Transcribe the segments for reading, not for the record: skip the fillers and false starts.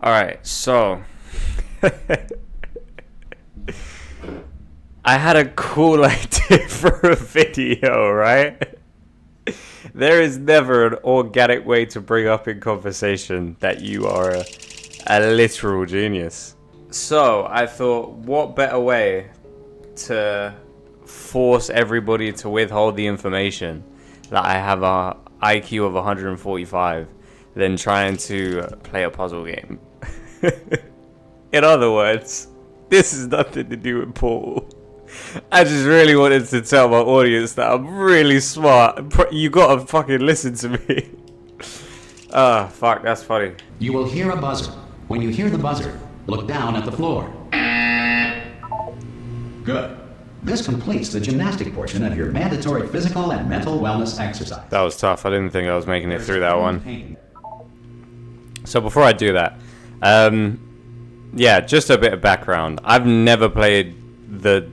Alright, so I had a cool idea for a video, right? There is never an organic way to bring up in conversation that you are a literal genius. So I thought, what better way to force everybody to withhold the information that I have a IQ of 145 than trying to play a puzzle game. In other words, this has nothing to do with Portal. I just really wanted to tell my audience that I'm really smart. You gotta fucking listen to me. Ah, fuck, that's funny. You will hear a buzzer. When you hear the buzzer, look down at the floor. Good. This completes the gymnastic portion of your mandatory physical and mental wellness exercise. That was tough. I didn't think I was making it through that one. So before I do that, yeah, just a bit of background. I've never played the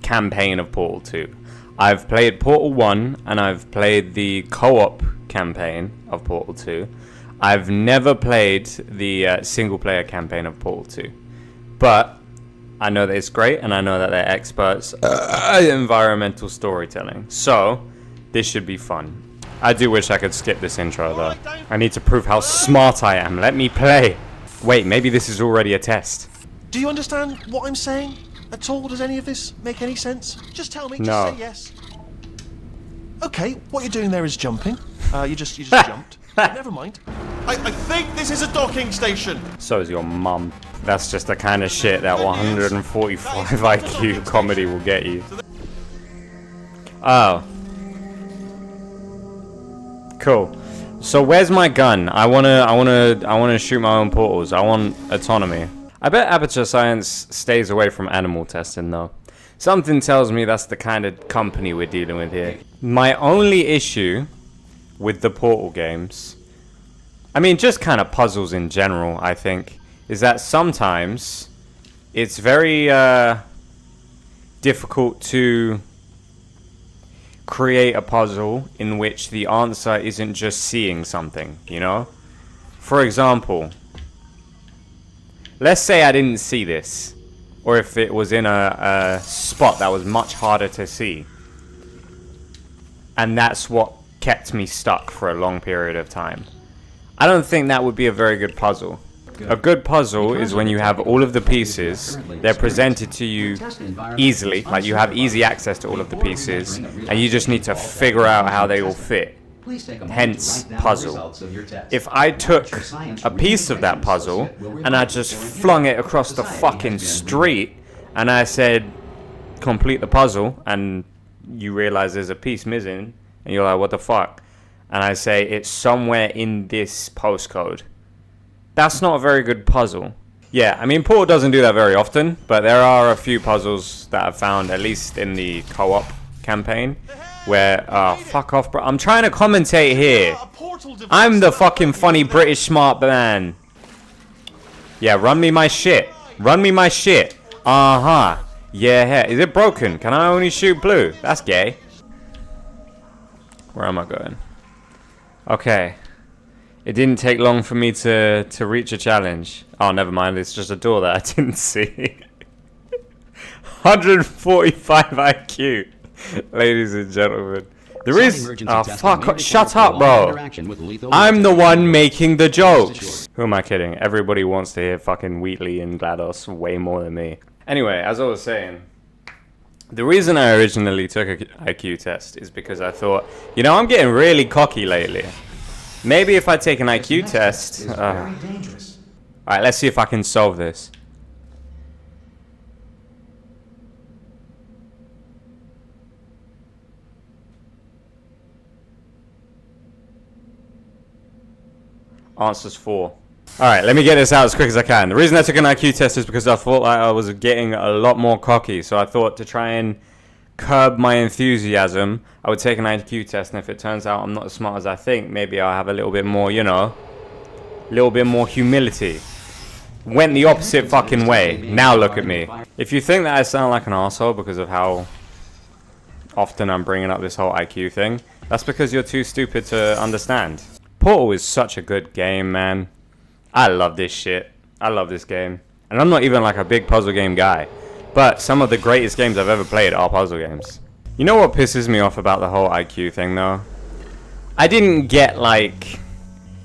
campaign of Portal 2. I've played Portal 1 and I've played the co-op campaign of Portal 2. I've never played the single player campaign of Portal 2. But I know that it's great and I know that they're experts in environmental storytelling. So this should be fun. I do wish I could skip this intro though. I need to prove how smart I am. Let me play. Wait, maybe this is already a test. Do you understand what I'm saying at all? Does any of this make any sense? Just tell me, just say yes. Okay, what you're doing there is jumping. You just jumped. Never mind. I think this is a docking station. So is your mum. That's just the kind of shit that 145 IQ comedy will get you. Oh. Cool. So where's my gun? I wanna shoot my own portals. I want autonomy. I bet Aperture Science stays away from animal testing though. Something tells me that's the kind of company we're dealing with here. My only issue with the Portal games, I mean just kind of puzzles in general, I think, is that sometimes it's very difficult to create a puzzle in which the answer isn't just seeing something, you know? For example, let's say I didn't see this, or if it was in a spot that was much harder to see, and that's what kept me stuck for a long period of time. I don't think that would be a very good puzzle. A good puzzle is when you have all of the pieces, they're presented to you easily, like you have easy access to all of the pieces, and you just need to figure out how they all fit. Hence, puzzle. If I took a piece of that puzzle, and I just flung it across the fucking street, and I said, complete the puzzle, and you realize there's a piece missing, and you're like, what the fuck? And I say, it's somewhere in this postcode. That's not a very good puzzle. Yeah, I mean, Portal doesn't do that very often, but there are a few puzzles that I've found, at least in the co-op campaign, where, fuck off, bro. I'm trying to commentate here. I'm the fucking funny British smart man. Yeah, run me my shit. Run me my shit. Uh-huh. Yeah, is it broken? Can I only shoot blue? That's gay. Where am I going? Okay. It didn't take long for me to reach a challenge. Oh, never mind. It's just a door that I didn't see. 145 IQ. Ladies and gentlemen. There is... Oh, fuck. Shut up, bro. I'm the one making the jokes. Who am I kidding? Everybody wants to hear fucking Wheatley and GLaDOS way more than me. Anyway, as I was saying, the reason I originally took an IQ test is because I thought, you know, I'm getting really cocky lately. Maybe if I take an IQ test... Alright, let's see if I can solve this. Answer's 4. Alright, let me get this out as quick as I can. The reason I took an IQ test is because I thought I was getting a lot more cocky. So I thought to try and curb my enthusiasm, I would take an IQ test, and if it turns out I'm not as smart as I think, maybe I'll have a little bit more, you know, a little bit more humility. Went the opposite fucking way. Now look at me. If you think that I sound like an asshole because of how often I'm bringing up this whole IQ thing, that's because you're too stupid to understand. Portal is such a good game, man. I love this shit. I love this game. And I'm not even like a big puzzle game guy. But some of the greatest games I've ever played are puzzle games. You know what pisses me off about the whole IQ thing though? I didn't get like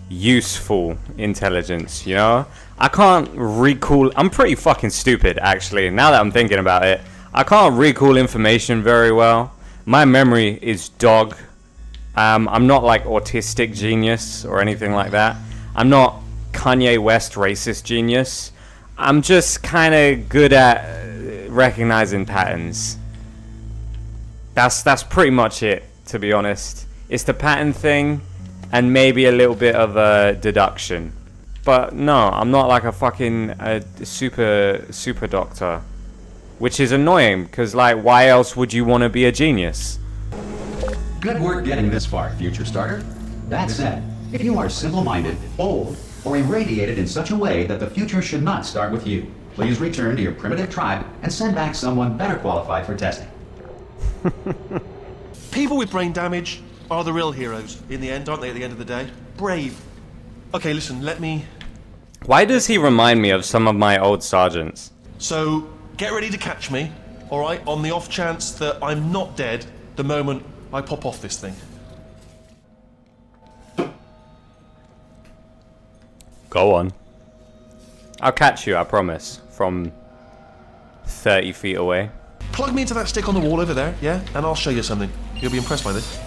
useful intelligence, you know? I can't recall. I'm pretty fucking stupid actually, now that I'm thinking about it. I can't recall information very well. My memory is dog. I'm not like autistic genius or anything like that. I'm not Kanye West racist genius. I'm just kind of good at recognizing patterns. That's pretty much it, to be honest. It's the pattern thing and maybe a little bit of a deduction. But no, I'm not like a fucking super doctor. Which is annoying, because like, why else would you want to be a genius? Good work getting this far, future starter. That said, if you are simple-minded, bold, or irradiated in such a way that the future should not start with you, please return to your primitive tribe and send back someone better qualified for testing. People with brain damage are the real heroes in the end, aren't they, at the end of the day? Brave. Okay, listen, let me... Why does he remind me of some of my old sergeants? So, get ready to catch me, alright, on the off chance that I'm not dead the moment I pop off this thing. Go on. I'll catch you, I promise, from 30 feet away. Plug me into that stick on the wall over there, yeah? And I'll show you something. You'll be impressed by this.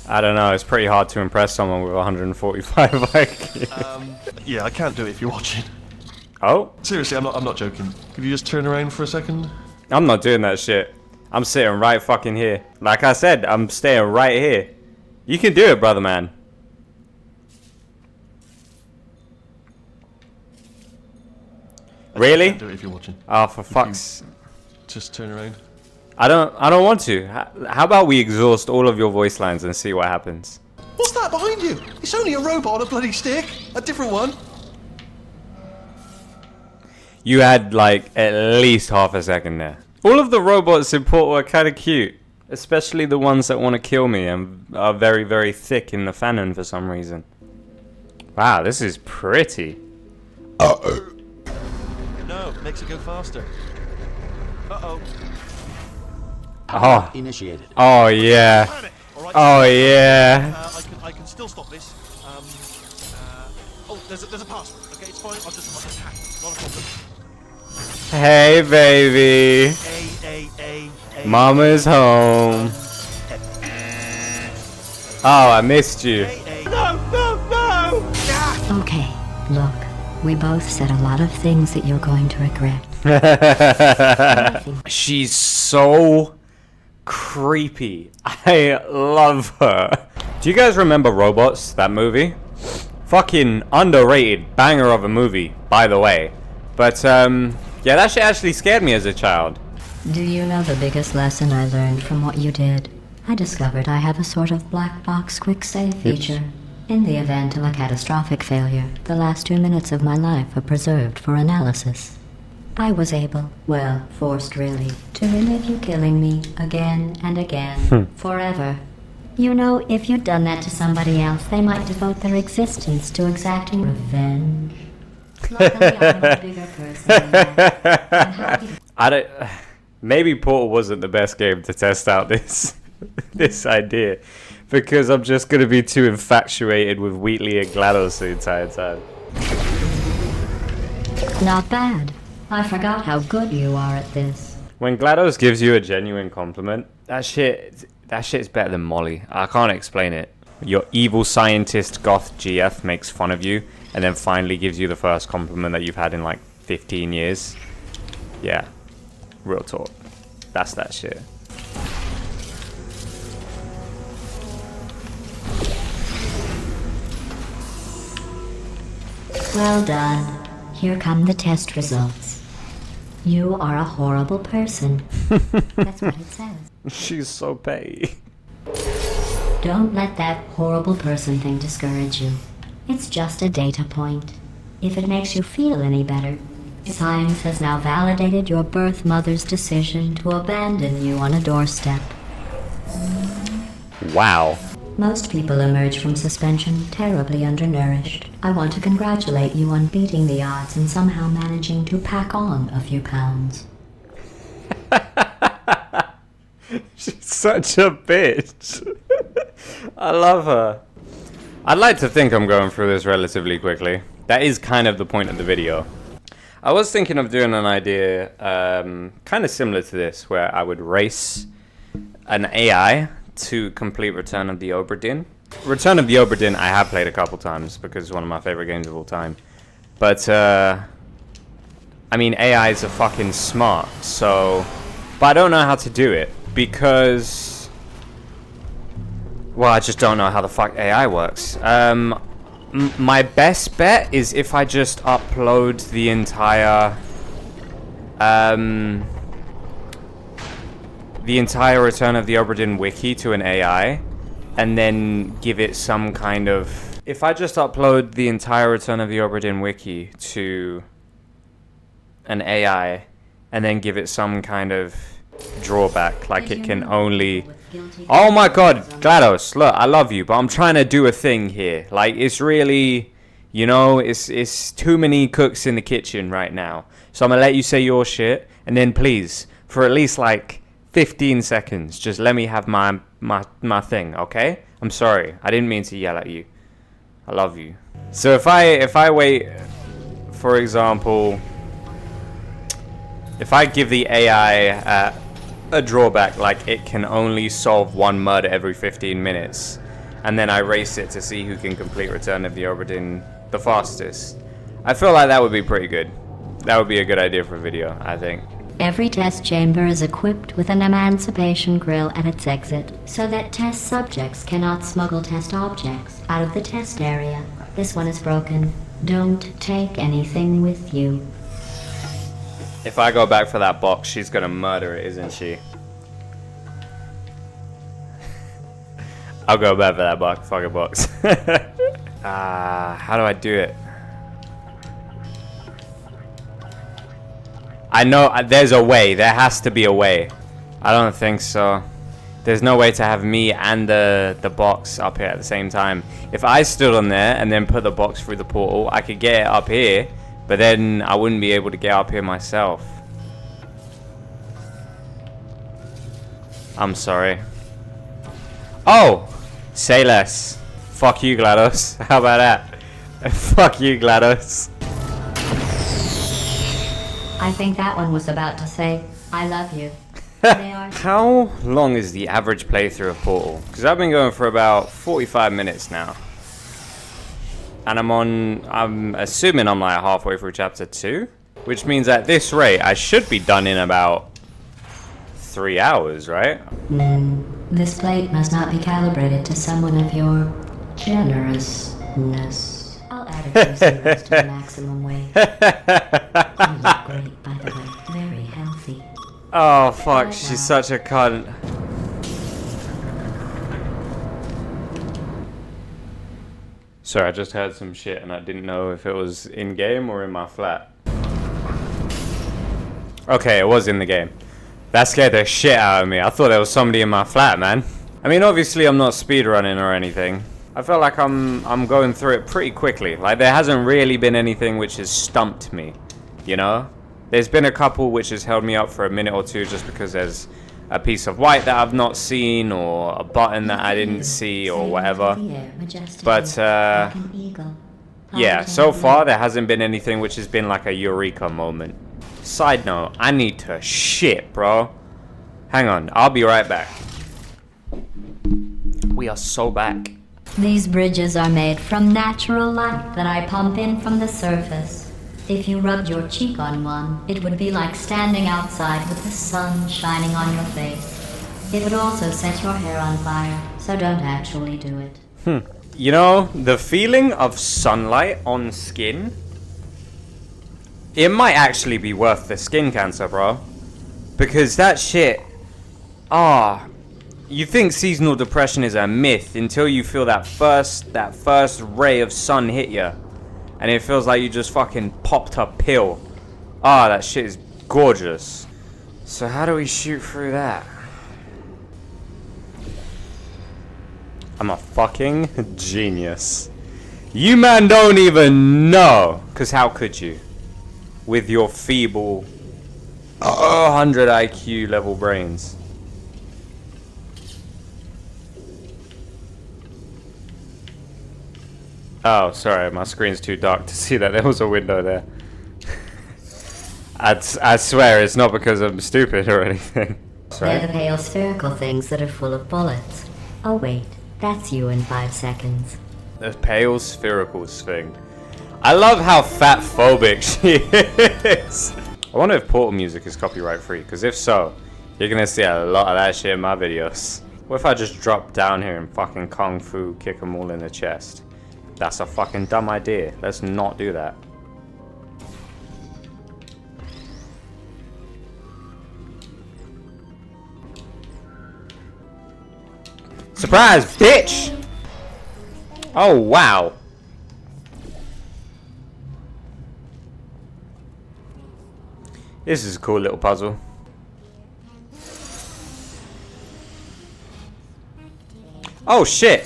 I don't know, it's pretty hard to impress someone with 145 IQ. Yeah, I can't do it if you're watching. Oh? Seriously, I'm not joking. Could you just turn around for a second? I'm not doing that shit. I'm sitting right fucking here. Like I said, I'm staying right here. You can do it, brother man. Really? I can't do it if you're watching. Oh, for fuck's... Just turn around. I don't want to. How about we exhaust all of your voice lines and see what happens? What's that behind you? It's only a robot on a bloody stick. A different one. You had like at least half a second there. All of the robots in Portal are kind of cute. Especially the ones that want to kill me and are very, very thick in the fanon for some reason. Wow, this is pretty. No, makes it go faster. Uh-oh. Oh. Initiated. Oh yeah. Panic, all right? Oh yeah. I can still stop this. Oh, there's a password. Okay, it's fine. I'll just hack it. Not a problem. Hey baby. A. Mama's home. Oh, I missed you. No! Ah! Okay, look, we both said a lot of things that you're going to regret. She's so creepy. I love her. Do you guys remember Robots, that movie? Fucking underrated banger of a movie, by the way. But, yeah, that shit actually scared me as a child. Do you know the biggest lesson I learned from what you did? I discovered I have a sort of black box quick save feature. In the event of a catastrophic failure, the last 2 minutes of my life are preserved for analysis. I was able, well, forced really, to relive you killing me again and again, forever. You know, if you'd done that to somebody else, they might devote their existence to exacting revenge. Luckily, I'm a bigger person than that. I'm happy. I don't... Maybe Portal wasn't the best game to test out this this idea, because I'm just going to be too infatuated with Wheatley and GLaDOS the entire time. Not bad. I forgot how good you are at this. When GLaDOS gives you a genuine compliment, that shit's better than Molly. I can't explain it. Your evil scientist goth GF makes fun of you, and then finally gives you the first compliment that you've had in like 15 years. Yeah, real talk. That's that shit. Well done. Here come the test results. You are a horrible person. That's what it says. She's so petty. Don't let that horrible person thing discourage you. It's just a data point. If it makes you feel any better, science has now validated your birth mother's decision to abandon you on a doorstep. Wow. Most people emerge from suspension terribly undernourished. I want to congratulate you on beating the odds and somehow managing to pack on a few pounds. She's such a bitch. I love her. I'd like to think I'm going through this relatively quickly. That is kind of the point of the video. I was thinking of doing an idea kind of similar to this, where I would race an AI to complete Return of the Obra Dinn. Return of the Obra Dinn I have played a couple times because it's one of my favorite games of all time. But, I mean, AIs are fucking smart, so... But I don't know how to do it because... Well, I just don't know how the fuck AI works. My best bet is if I just upload the entire Return of the Obra Dinn wiki to an AI, and then give it some kind of... If I just upload the entire Return of the Obra Dinn wiki to an AI, and then give it some kind of drawback, like it can only... Oh my god, GLaDOS, look, I love you, but I'm trying to do a thing here. Like, it's really, you know, it's too many cooks in the kitchen right now. So I'm gonna let you say your shit, and then please, for at least like 15 seconds, just let me have my thing, okay? I'm sorry, I didn't mean to yell at you. I love you. So if I wait, for example, if I give the AI a drawback, like it can only solve one murder every 15 minutes, and then I race it to see who can complete Return of the Obra Dinn the fastest, I feel like that would be pretty good. That would be a good idea for a video, I think. Every test chamber is equipped with an emancipation grill at its exit, so that test subjects cannot smuggle test objects out of the test area. This one is broken. Don't take anything with you. If I go back for that box, she's gonna murder it, isn't she? I'll go back for that fucking box. How do I do it? I know there's a way. There has to be a way. I don't think so. There's no way to have me and the box up here at the same time. If I stood on there and then put the box through the portal, I could get it up here, but then I wouldn't be able to get up here myself. I'm sorry. Oh! Say less. Fuck you, GLaDOS. How about that? Fuck you, GLaDOS. I think that one was about to say, I love you. They are... How long is the average playthrough of Portal? Because I've been going for about 45 minutes now. And I'm assuming I'm like halfway through chapter 2. Which means at this rate, I should be done in about 3 hours, right? This plate must not be calibrated to someone of your generousness. I'll add a few zeros to the maximum weight. You look great, by the way. Very healthy. Oh, fuck. She's such a cunt. Sorry, I just heard some shit and I didn't know if it was in-game or in my flat. Okay, it was in the game. That scared the shit out of me. I thought there was somebody in my flat, man. I mean, obviously I'm not speedrunning or anything. I feel like I'm going through it pretty quickly. Like, there hasn't really been anything which has stumped me, you know? There's been a couple which has held me up for a minute or two just because there's a piece of white that I've not seen or a button that I didn't see or whatever. But, yeah, so far there hasn't been anything which has been like a eureka moment. Side note, I need to shit, bro. Hang on, I'll be right back. We are so back. These bridges are made from natural light that I pump in from the surface. If you rubbed your cheek on one, it would be like standing outside with the sun shining on your face. It would also set your hair on fire, so don't actually do it. You know, the feeling of sunlight on skin, it might actually be worth the skin cancer, bro. Because that shit, you think seasonal depression is a myth until you feel that first ray of sun hit you. And it feels like you just fucking popped a pill. That shit is gorgeous. So how do we shoot through that? I'm a fucking genius. You man don't even know. Because how could you? With your feeble 100 IQ level brains. Oh, sorry, my screen's too dark to see that there was a window there. I swear it's not because I'm stupid or anything. They're the pale spherical things that are full of bullets. Oh wait, that's you in 5 seconds. The pale spherical thing. I love how fat phobic she is. I wonder if Portal music is copyright free, because if so, you're gonna see a lot of that shit in my videos. What if I just drop down here and fucking kung fu kick them all in the chest? That's a fucking dumb idea. Let's not do that. Surprise, bitch! Oh, wow. This is a cool little puzzle. Oh, shit!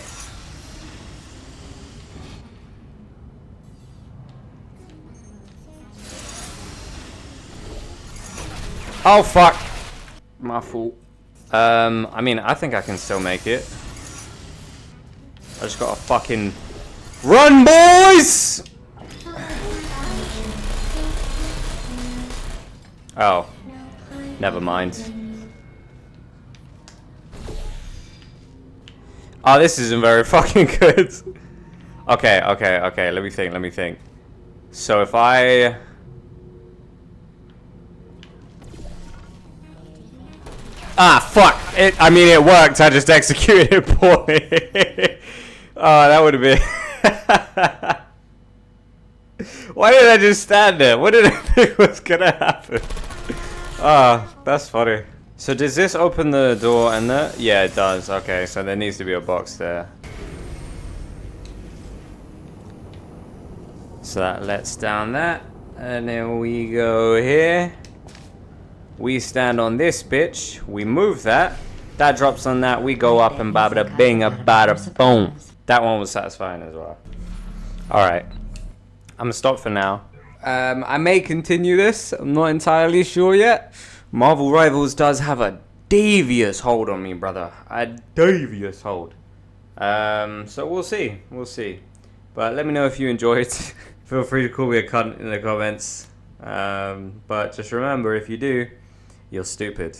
Oh, fuck. My fault. I mean, I think I can still make it. I just gotta fucking run, boys! Oh, never mind. Oh, this isn't very fucking good. Okay, let me think. So if I... Ah, fuck! I mean, it worked. I just executed it poorly. Oh, that would have been... Why did I just stand there? What did I think was gonna happen? Ah, that's funny. So does this open the door and the... Yeah, it does. Okay, so there needs to be a box there. So that lets down that. And then we go here. We stand on this bitch. We move that. That drops on that. We go up and bada bing, a bada boom. That one was satisfying as well. Alright. I'm gonna stop for now. I may continue this. I'm not entirely sure yet. Marvel Rivals does have a devious hold on me, brother. A devious hold. So we'll see. We'll see. But let me know if you enjoyed. Feel free to call me a cunt in the comments. But just remember, if you do, you're stupid.